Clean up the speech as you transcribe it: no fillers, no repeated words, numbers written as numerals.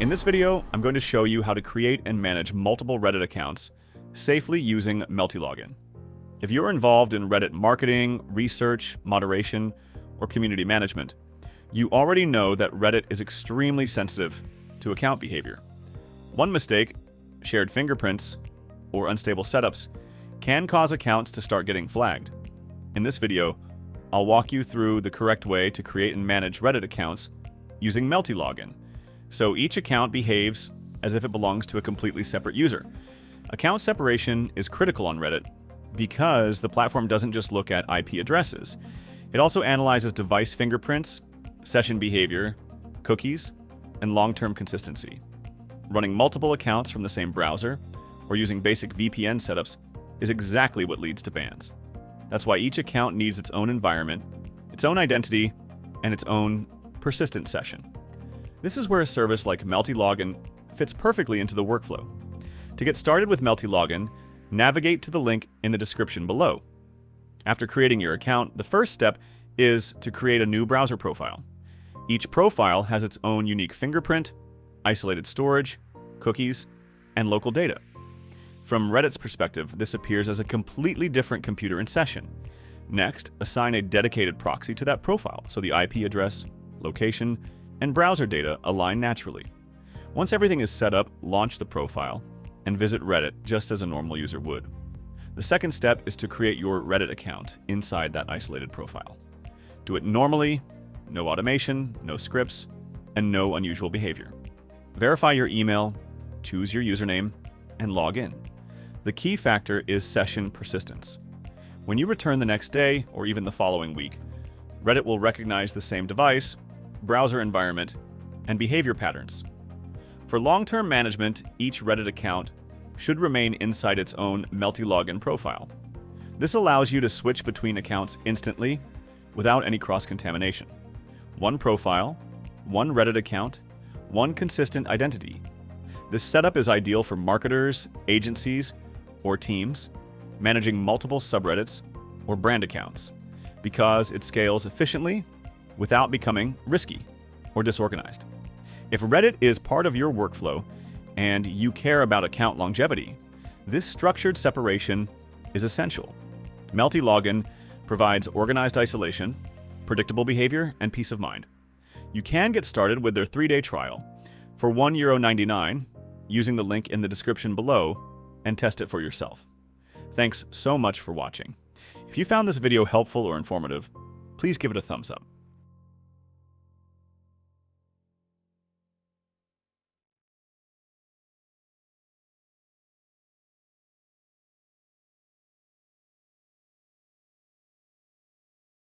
In this video, I'm going to show you how to create and manage multiple Reddit accounts safely using Multilogin. If you're involved in Reddit marketing, research, moderation, or community management, you already know that Reddit is extremely sensitive to account behavior. One mistake, shared fingerprints, or unstable setups can cause accounts to start getting flagged. In this video, I'll walk you through the correct way to create and manage Reddit accounts using Multilogin, so each account behaves as if it belongs to a completely separate user. Account separation is critical on Reddit because the platform doesn't just look at IP addresses. It also analyzes device fingerprints, session behavior, cookies, and long-term consistency. Running multiple accounts from the same browser or using basic VPN setups is exactly what leads to bans. That's why each account needs its own environment, its own identity, and its own persistent session. This is where a service like Multilogin fits perfectly into the workflow. To get started with Multilogin, navigate to the link in the description below. After creating your account, the first step is to create a new browser profile. Each profile has its own unique fingerprint, isolated storage, cookies, and local data. From Reddit's perspective, this appears as a completely different computer and session. Next, assign a dedicated proxy to that profile so the IP address, location, and browser data align naturally. Once everything is set up, launch the profile and visit Reddit just as a normal user would. The second step is to create your Reddit account inside that isolated profile. Do it normally, no automation, no scripts, and no unusual behavior. Verify your email, choose your username, and log in. The key factor is session persistence. When you return the next day or even the following week, Reddit will recognize the same device, browser environment, and behavior patterns. For long-term management, each Reddit account should remain inside its own Multilogin profile. This allows you to switch between accounts instantly without any cross-contamination. One profile, one Reddit account, one consistent identity. This setup is ideal for marketers, agencies, or teams managing multiple subreddits or brand accounts because it scales efficiently without becoming risky or disorganized. If Reddit is part of your workflow and you care about account longevity, this structured separation is essential. Multilogin provides organized isolation, predictable behavior, and peace of mind. You can get started with their 3-day trial for €1.99 using the link in the description below and test it for yourself. Thanks so much for watching. If you found this video helpful or informative, please give it a thumbs up.